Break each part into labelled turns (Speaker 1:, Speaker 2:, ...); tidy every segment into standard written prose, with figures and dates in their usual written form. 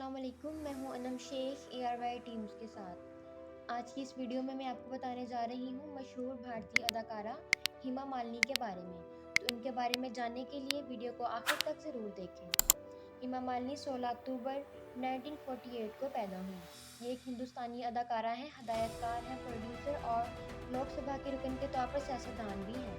Speaker 1: अस्सलाम वालेकुम। मैं हूं अनम शेख ARY टीम्स के साथ। आज की इस वीडियो में मैं आपको बताने जा रही हूं मशहूर भारतीय अदाकारा हेमा मालिनी के बारे में। तो इनके बारे में जानने के लिए वीडियो को आखिर तक ज़रूर देखें। हेमा मालिनी 16 अक्टूबर 1948 को पैदा हुई। ये एक हिंदुस्तानी अदाकारा हैं, हदायतकार हैं, प्रोड्यूसर और लोकसभा के रुकन के तौर पर सियासतदान भी हैं,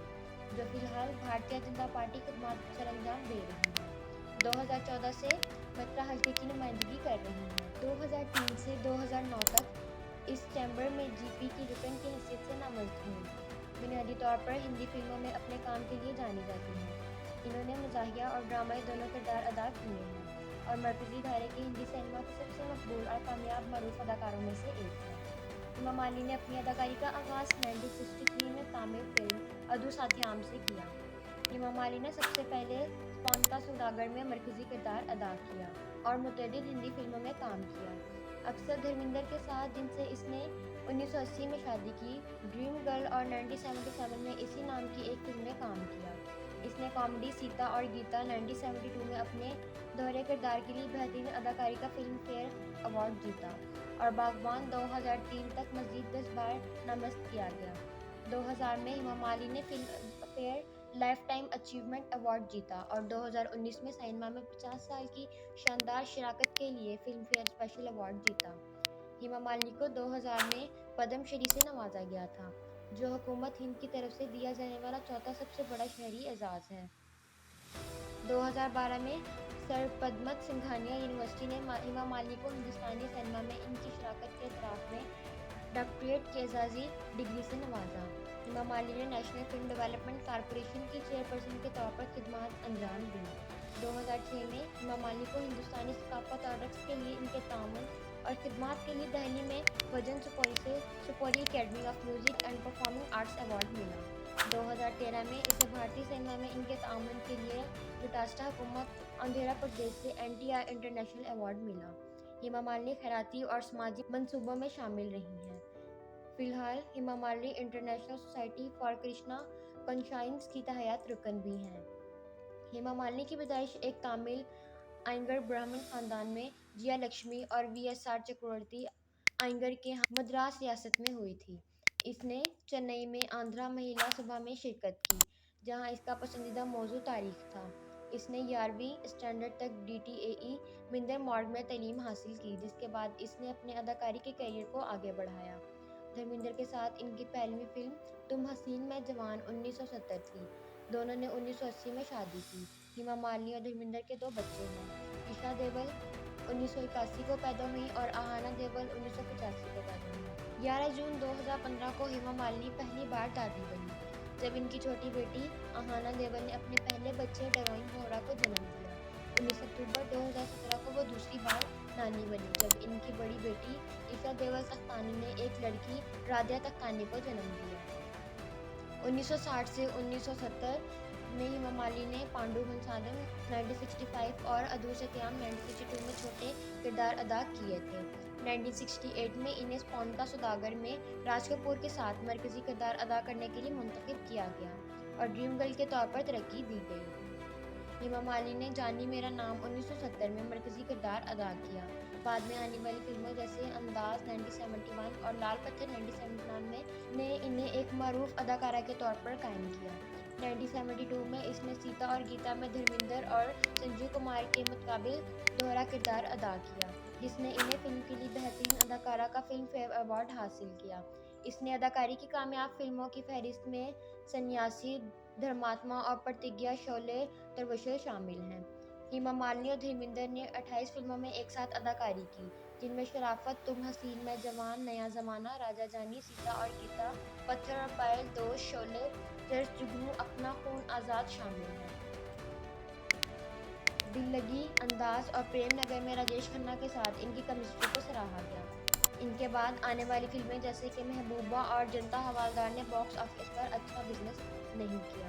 Speaker 1: जो फिलहाल भारतीय जनता पार्टी खिदमत सरअंजाम दे रही हैं। 2014 से मथुरा हल्के की नुमाइंदगी कर रही हैं। 2003 से 2009 तक इस चैम्बर में GP की रुकन की हैसियत से नामजद हुई। बुनियादी तौर पर हिंदी फिल्मों में अपने काम के लिए जानी जाती हैं। इन्होंने मज़ाहिया और ड्रामाई दोनों किरदार अदा किए हैं और मरकज़ी धारे की हिंदी सिनेमा के सबसे मकबूल और कामयाब मरूफ अदाकारों में से एक है। हेमा मालिनी ने अपनी अदाकारी का आगाज़ 1963 में तामिल फिल्म अदू साथ्याम से किया। हेमा मालिनी ने सबसे पहले स्पॉन्ता सौदागर में मरकज़ी किरदार अदा किया और मुतअद्दिद हिंदी फिल्मों में काम किया, अक्सर धर्मेंद्र के साथ, जिनसे इसने 1980 में शादी की। ड्रीम गर्ल और 1977 में इसी नाम की एक फिल्म में काम किया। इसने कॉमेडी सीता और गीता 1972 में अपने दोहरे किरदार के लिए बेहतरीन अदाकारी का फिल्म फेयर अवार्ड जीता और बागबान 2003 तक मज़ीद 10 बार नामज़द किया गया। 2000 में हेमा मालिनी ने film fair life time achievement award जीता और 2019 में सिनेमा में 50 साल की शानदार शराकत के लिए फिल्म फेयर स्पेशल अवार्ड जीता। हेमा मालिनी को 2000 में पद्म श्री से नवाजा गया था, जो हुकूमत हिंद की तरफ से दिया जाने वाला चौथा सबसे बड़ा शहरी एजाज़ है। 2012 में सर पद्मत सिंघानिया यूनिवर्सिटी ने हेमा मालिनी को हिंदुस्तानी सिनेमा में इनकी शराकत के एतराफ़ में डॉक्टरेट की एजाज़ी डिग्री से नवाजा। हेमा मालिनी ने नेशनल फिल्म डेवलपमेंट कॉरपोरेशन की चेयरपर्सन के तौर पर खिदमत अंजाम दी। 2006 में हेमा मालिनी को हिंदुस्तानी सकाफत और रक्स के लिए इनके ताउन और खिदमत के लिए दिल्ली में वजन सुपोरी से सुपोरी academy of music and performing arts award मिला। 2013 में इसे भारतीय सिनेमा में इनके ताउन के लिए ब्रिटानिया हुकूमत आंध्र प्रदेश से NTR इंटरनेशनल अवार्ड मिला। हेमा मालिनी खैराती और समाजी मंसूबों में शामिल रही हैं। फिलहाल Hema Malini international society for Krishna consciousness की तहयात रुकन भी हैं। हेमा मालिनी की पैदाइश एक तामिल आयंगर ब्राह्मण खानदान में जिया लक्ष्मी और VSR चक्रवर्ती आयंगर के मद्रास रियासत में हुई थी। इसने चेन्नई में आंध्रा महिला सभा में शिरकत की, जहां इसका पसंदीदा मौजू तारीख था। इसने 11वीं स्टैंडर्ड तक DTAE मिंदर मॉड में तालीम हासिल की, जिसके बाद इसने अपने अदाकारी के करियर को आगे बढ़ाया। धर्मेंद्र के साथ इनकी पहली फिल्म तुम हसीन मैं जवान 1970 थी। दोनों ने 1980 में शादी की। हेमा मालिनी और धर्मेंद्र के 2 बच्चे हैं। ईशा देओल 1981 को पैदा हुई और आहाना देओल 1985 को पैदा हुई। 11 जून 2015 को हेमा मालिनी पहली बार दादी बनी, जब इनकी छोटी बेटी आहाना देओल ने अपने पहले बच्चे डरोइन वोहरा को जन्म दिया। 19 अक्टूबर 2017 को वो दूसरी बार नानी बनी, जब इनकी बड़ी बेटी ईशा देओल तख्तानी ने एक लड़की राधिया तख्तानी को जन्म दिया। 1960 से 1970 में हेमा मालिनी ने पांडु हंसादम 1965 और अदू सत्याम 1962 में छोटे किरदार अदा किए थे। 1968 में इन्हें स्पॉन्ता सौदागर में राज कपूर के साथ मरकज़ी किरदार अदा करने के लिए मुंतखब किया गया और ड्रीम गर्ल के तौर पर तरक्की दी गई। हेमा मालिनी ने जानी मेरा नाम 1970 में मरकज़ी किरदार अदा किया। बाद में आने वाली फिल्मों जैसे अंदाज 1971 और लाल पत्थर 1979 में ने इन्हें एक मरूफ अदाकारा के तौर पर कायम किया। 1972 में इसने सीता और गीता में धर्मेंद्र और संजीव कुमार के मुताबिल दोहरा किरदार अदा किया, जिसने इन्हें फिल्म के लिए बेहतरीन अदाकारा का फिल्म फेयर अवार्ड हासिल किया। इसने अदाकारी की कामयाब फिल्मों की फहरिस्त में सन्यासी, धर्मात्मा और प्रतिज्ञा, शोले, तरवशर शामिल हैं। हेमा मालिनी और धर्मेंद्र ने 28 फिल्मों में एक साथ अदाकारी की, जिनमें शराफत, तुम हसीन मैं जवान, नया ज़माना, राजा जानी, सीता और गीता, पत्थर और पायल, दोस्त, शोले, चर्च, जुगनू, अपना, खून आज़ाद शामिल हैं। दिल लगी, अंदाज और प्रेम नगर में राजेश खन्ना के साथ इनकी केमिस्ट्री को सराहा गया। इनके बाद आने वाली फिल्में जैसे कि महबूबा और जनता हवालदार ने बॉक्स ऑफिस पर अच्छा बिजनेस नहीं किया।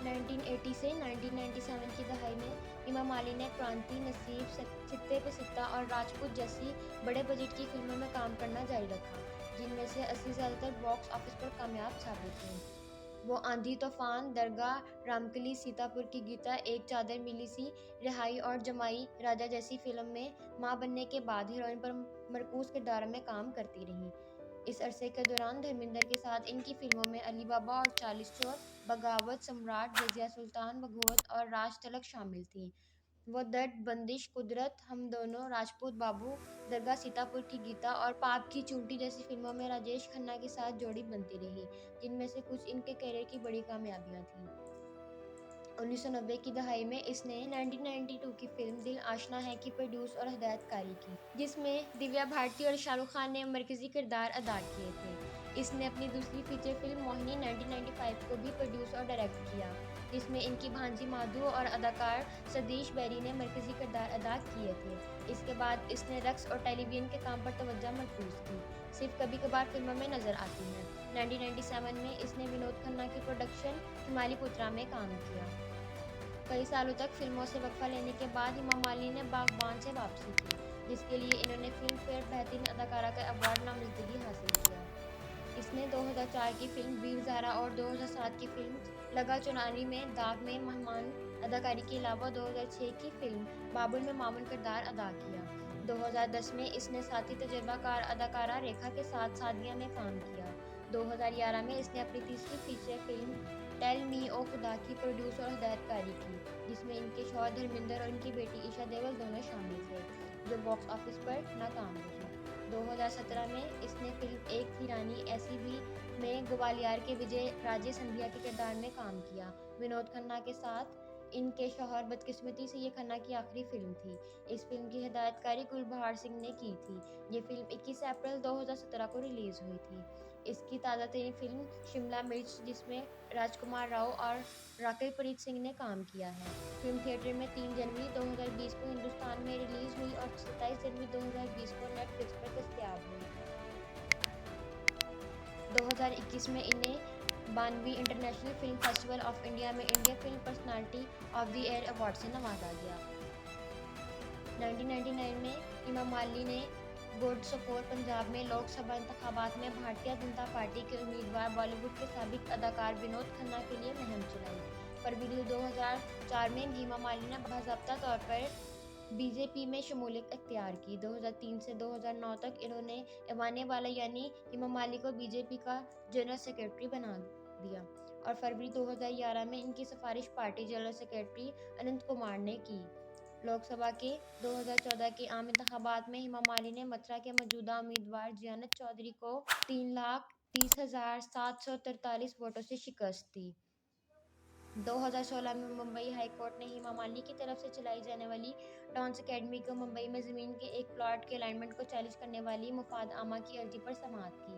Speaker 1: 1980 से 1997 की दहाई में हेमा मालिनी ने क्रांति, नसीब, सित्ते पे सित्ता और राजपूत जैसी बड़े बजट की फिल्मों में काम करना जारी रखा, जिनमें से 80 ज़्यादातर बॉक्स ऑफिस पर कामयाब साबित हुई। वो आंधी तूफान, दरगाह, रामकली, सीतापुर की गीता, एक चादर मिली सी, रिहाई और जमाई राजा जैसी फिल्म में मां बनने के बाद हीरोइन पर मरकूज किरदार में काम करती रहीं। इस अरसे के दौरान धर्मेंद्र के साथ इनकी फिल्मों में अली बाबा और 40 चोर, बगावत, सम्राट, रज़िया सुल्तान, भगवत और राज तलक शामिल थीं। वो दर्द, बंदिश, कुदरत, हम दोनों, राजपूत बाबू, दरगाह, सीतापुर की गीता और पाप की चूंटी जैसी फिल्मों में राजेश खन्ना के साथ जोड़ी बनती रही, जिनमें से कुछ इनके करियर की बड़ी कामयाबियां थीं। 1990 की दहाई में इसने 1992 की फिल्म दिल आशना है की प्रोड्यूस और हिदायतकारी की, जिसमें दिव्या भारती और शाहरुख खान ने मरकजी किरदार अदा किए थे। इसने अपनी दूसरी फीचर फिल्म मोहिनी 1995 को भी प्रोड्यूस और डायरेक्ट किया, जिसमें इनकी भांजी माधु और अदाकार सतीश बेरी ने मरकजी किरदार अदा किए थे। इसके बाद इसने रक्स और टेलीविजन के काम पर तवज्जो मरकूज की, सिर्फ कभी कभार फिल्मों में नजर आती हैं। 1997 में इसने विनोद खन्ना की प्रोडक्शन हिमाली पुत्रा में काम किया। कई सालों तक फिल्मों से वक्फा लेने के बाद हेमा मालिनी ने बागबान से वापसी की, जिसके लिए इन्होंने फिल्म फेयर बेहतरीन अदाकारा का अवार्ड नामजदगी हासिल किया। इसने 2004 की फिल्म वीर ज़ारा और 2007 की फिल्म लगा चुनारी में दाग में मेहमान अदाकारी के अलावा 2006 की फिल्म बाबुल में मामून किरदार अदा किया। 2010 में इसने साथी तजुर्बाकार अदाकारा रेखा के साथ सादिया में काम किया। 2011 में इसने अपनी तीसरी फीचर फिल्म टेल मी ओ खुदा की प्रोड्यूस और हिदायतकारी की, जिसमें इनके शौहर धर्मेंद्र और इनकी बेटी ईशा देओल दोनों शामिल थे, जो बॉक्स ऑफिस पर नाकाम रही। 2017 में इसने फिल्म एक थी रानी ऐसी भी में ग्वालियर के विजय राजे सिंधिया के किरदार में काम किया। विनोद खन्ना के साथ इनके शौहर बदकिस्मती से ये खन्ना की आखिरी फिल्म थी। इस फिल्म की हिदायतकारी गुलबहार सिंह ने की थी। ये फिल्म 21 अप्रैल 2017 को रिलीज हुई थी। इसकी ताज़ा तरीन फिल्म शिमला मिर्च, जिसमें राजकुमार राव और राकेश प्रीत सिंह ने काम किया है, फिल्म थिएटर में 3 जनवरी 2020 को हिंदुस्तान में रिलीज हुई और 27 जनवरी 2020 को नेटफ्लिक्स पर दस्तयाब हुई। 2021 में इन्हें 92वीं international film festival of India में India film personality of the year award से नवाजा गया। 1999 में हेमा मालिनी ने गोडसपोर पंजाब में लोकसभा इंतखाबात में भारतीय जनता पार्टी के उम्मीदवार बॉलीवुड के साबिक अदाकार विनोद खन्ना के लिए मुहिम चलाई। फरवरी 2004 में हेमा मालिनी ने बाज़ाब्ता तौर पर बीजेपी में शमूलियत अख्तियार की। 2003 से 2009 तक इन्होंने एवाने वाला यानी हेमा मालिनी को बीजेपी का जनरल सेक्रेटरी बना दिया और फरवरी 2011 में इनकी सिफारिश पार्टी जनरल सेक्रेटरी अनंत कुमार ने की। लोकसभा के 2014 के आम इंतखाबात में हेमा मालिनी ने मथुरा के मौजूदा उम्मीदवार जियानत चौधरी को 3,30,743 वोटों से शिकस्त दी। 2016 में मुंबई हाई कोर्ट ने हेमा मालिनी की तरफ से चलाई जाने वाली डांस अकेडमी को मुंबई में ज़मीन के एक प्लॉट के अलाइनमेंट को चैलेंज करने वाली मुफाद आमा की अर्जी पर समाअत की।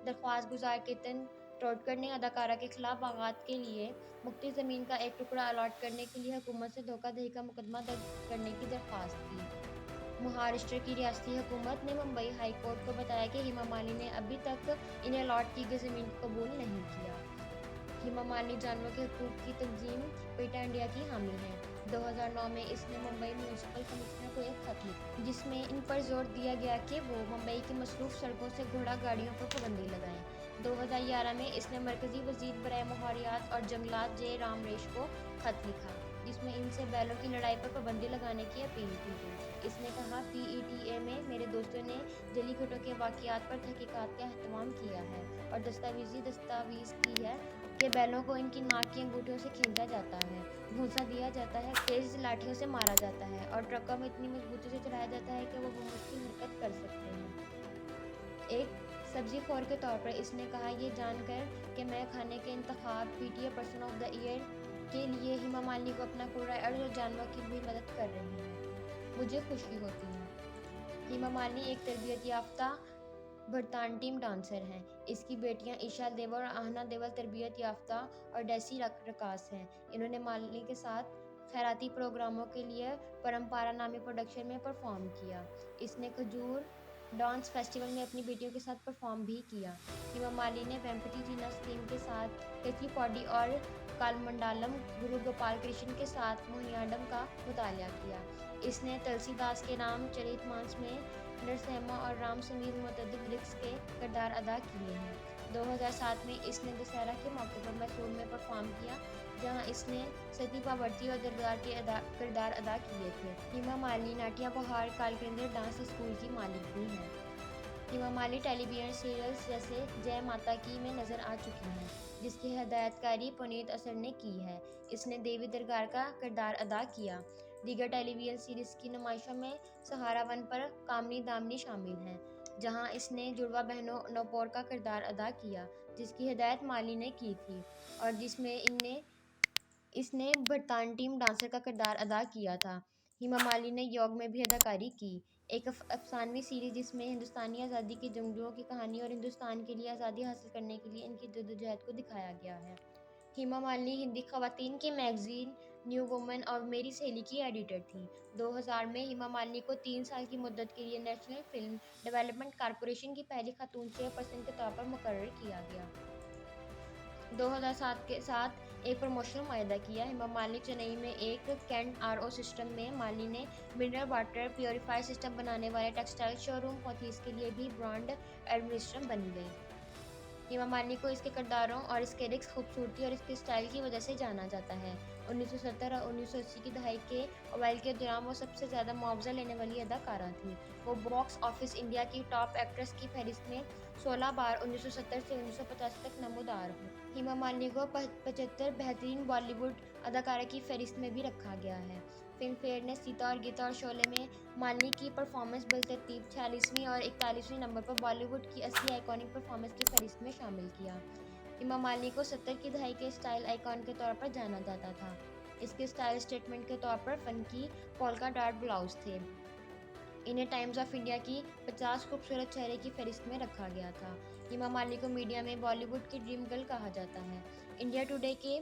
Speaker 1: दरख्वास्त गुजार कीर्तन टोडकर ने अदाकारा के खिलाफ बागात के लिए मुफ्ती ज़मीन का एक टुकड़ा अलॉट करने के लिए हुकूमत से धोखाधड़ी का मुकदमा दर्ज करने की दरख्वास्त की। महाराष्ट्र की रियासती हुकूमत ने मुंबई हाई कोर्ट को बताया कि हेमा मालिनी ने अभी तक इन्हें अलॉट की गई ज़मीन को कबूल नहीं किया। हेमा मालिनी जानवरों के हकूक़ की तंजीम पेटा इंडिया की हामी है। 2009 में इसने मुंबई म्यूनिसिपल कमिश्नर को एक खत लिखा, जिसमें इन पर जोर दिया गया कि वो मुंबई की मसरूफ़ सड़कों से घोड़ा गाड़ियों पर पाबंदी लगाएं। 2011 में इसने मरकजी वज़ीर बराए माहौलियात और जंगलात जे रामरेश को खत लिखा, जिसमें इनसे बैलों की लड़ाई पर पाबंदी लगाने की अपील की थी। इसने कहा, PETA में मेरे दोस्तों ने जलीकटों के वाक़यात पर तहकीकात का एहतमाम किया है और दस्तावेज़ की है कि बैलों को इनकी नाक की अंगूठियों से खींचा जाता है, भूसा दिया जाता है, तेज लाठियों से मारा जाता है और ट्रकों में इतनी मजबूती से चलाया जाता है कि वो मुश्किल हरकत कर सकते हैं। एक सब्जी खोर के तौर पर इसने कहा, ये जानकर कि मैं खाने के इंतखाब PTA person of the year के लिए हेमा मालिनी को अपना पूरा अर्ज और जानवरों की भी मदद कर रही हैं, मुझे खुशी होती है। हेमा मालिनी एक तरबियत याफ्ता भरतनाट्यम डांसर हैं। इसकी बेटियां ईशा देओल और आहना देओल तरबियत याफ्ता और डेसी रकास हैं। इन्होंने मालिनी के साथ खैराती प्रोग्रामों के लिए परंपरा नामी प्रोडक्शन में परफॉर्म किया। इसने खजूर डांस फेस्टिवल में अपनी बेटियों के साथ परफॉर्म भी किया। हेमा मालिनी ने वेम्पटी जीना स्कीम के साथ कचिपॉडी और कालमंडालम गुरु गोपाल कृष्ण के साथ मोहिनीअट्टम का मुतालिया किया। इसने तुलसीदास के रामचरितमानस में नरसिम्हा और राम समीर मुतअद्दिद रिक्स के किरदार अदा किए हैं। 2007 में इसने दशहरा के मौके पर मैसूर में परफॉर्म किया, जहां इसने सती पावर्ती और दरबार के किरदार अदा किए थे। हेमा मालिनी नाट्या बहार कालकेंद्र डांस स्कूल की मालिक भी हैं। हेमा मालिनी टेलीविजन सीरियल्स जैसे जय माता की में नजर आ चुकी हैं, जिसकी हिदायतकारी पुनीत असर ने की है। इसने देवी दरबार का किरदार अदा किया। दीगर टेलीविजन सीरीज की नुमाइशों में सहारा वन पर कामनी दामनी शामिल हैं, जहां इसने जुड़वा बहनों नौपोर का किरदार अदा किया, जिसकी हिदायत माली ने की थी और जिसमें इसने भरतनाट्यम डांसर का किरदार अदा किया था। हेमा मालिनी ने योग में भी अदाकारी की, एक अफसानवी सीरीज जिसमें हिंदुस्तानी आज़ादी के जंगजुओं की कहानी और हिंदुस्तान के लिए आज़ादी हासिल करने के लिए इनकी जद्दोजहद को दिखाया गया है। हेमा मालिनी हिंदी खवातीन की मैगजीन न्यू वुमन और मेरी सहेली की एडिटर थी। 2000 में हेमा मालिनी को 3 साल की मुद्दत के लिए नेशनल फिल्म डेवलपमेंट कॉरपोरेशन की पहली खातून चेयरपर्सन के तौर पर मुकर्रर किया गया। 2007 के साथ एक प्रमोशनल मुआहदा किया। हेमा मालिनी चेन्नई में एक कैंट आरओ सिस्टम में मालिनी ने मिनरल वाटर प्योरीफायर सिस्टम बनाने वाले टेक्सटाइल शोरूम पोथीस के लिए भी ब्रांड एडमिनिस्ट्रेटर बन गई। हेमा मालिनी को इसके किरदारों और इसके रिक्स खूबसूरती और इसके स्टाइल की वजह से जाना जाता है। 1970 और 1980 की दहाई के अवाइल के दौरान वो सबसे ज़्यादा मुआवजा लेने वाली अदाकारा थी। वो बॉक्स ऑफिस इंडिया की टॉप एक्ट्रेस की फहरिस्त में 16 बार 1970 से 1985 तक नमूदार हुई। हेमा मालिनी को 75 बेहतरीन बॉलीवुड अदाकारा की फहरिस्त में भी रखा गया है। फिल्म फेयर ने सीता और गीता और शोले में मालिनी की परफॉर्मेंस बलतरतीब 46वीं और 41वें नंबर पर बॉलीवुड की 80 आइकॉनिक परफॉर्मेंस की फहरिस्त में शामिल किया। हेमा मालिनी को 70 की दहाई के स्टाइल आइकॉन के तौर पर जाना जाता था। इसके स्टाइल स्टेटमेंट के तौर पर फंकी पोल्का डॉट ब्लाउज थे। इन्हें टाइम्स ऑफ इंडिया की 50 खूबसूरत चेहरे की फहरिस्त में रखा गया था। हेमा मालिनी को मीडिया में बॉलीवुड की ड्रीम गर्ल कहा जाता है। इंडिया टुडे के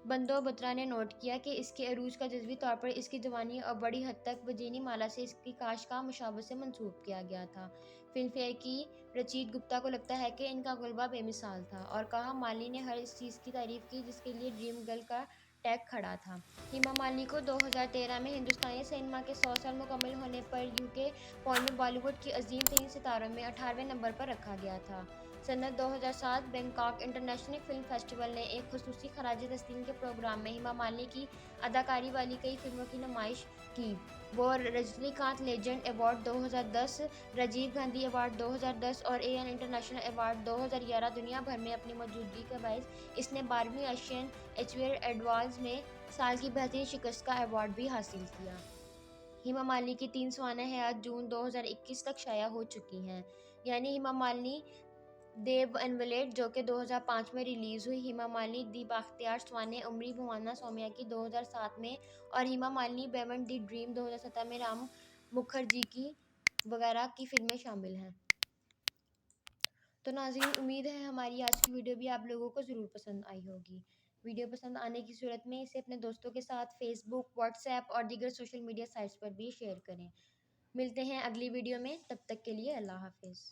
Speaker 1: बंदो बत्रा ने नोट किया कि इसके अरूज का जज्वी तौर पर इसकी जवानी और बड़ी हद तक वजीनी माला से इसकी काश का मुशावह से मंसूब किया गया था। फिल्म फेयर की रचीत गुप्ता को लगता है कि इनका गुलबा बेमिसाल था और कहा मालिनी ने हर इस चीज़ की तारीफ की जिसके लिए ड्रीम गर्ल का टैग खड़ा था। हेमा मालिनी को 2013 में हिंदुस्तानी सिनेमा के 100 साल मुकम्मल होने पर यूके पोल में बॉलीवुड की अजीम तरीन सितारों में 18वें नंबर पर रखा गया था। Sanat 2007 Bangkok international film festival ने एक खुसूसी खराज तस्लीम के प्रोग्राम में हेमा मालिनी की अदाकारी वाली कई फिल्मों की नुमाइश की। वो Rajinikanth legend award 2010, Rajiv Gandhi award 2010 और एएन इंटरनेशनल अवार्ड 2011 दुनिया भर में अपनी मौजूदगी के बायस इसने 12वीं एशियन एचवीआर एडवांस में साल की बेहतरीन शिकस्त का अवार्ड भी हासिल किया। हेमा मालिनी की 3 सालाना हयात जून 2021 तक शाया हो चुकी हैं। यानी हेमा मालिनी देव इनवैलिड जो कि 2005 में रिलीज़ हुई, हेमा मालिनी दी बाख्तियार स्वाने उमरी भुवाना सौम्या की 2007 में और हेमा मालिनी बेमन दी ड्रीम 2017 में राम मुखर्जी की वगैरह की फिल्में शामिल हैं। तो नाज़रीन, उम्मीद है हमारी आज की वीडियो भी आप लोगों को ज़रूर पसंद आई होगी। वीडियो पसंद आने की सूरत में इसे अपने दोस्तों के साथ फेसबुक, व्हाट्सएप और दीगर सोशल मीडिया साइट्स पर भी शेयर करें। मिलते हैं अगली वीडियो में, तब तक के लिए अल्लाह हाफिज़।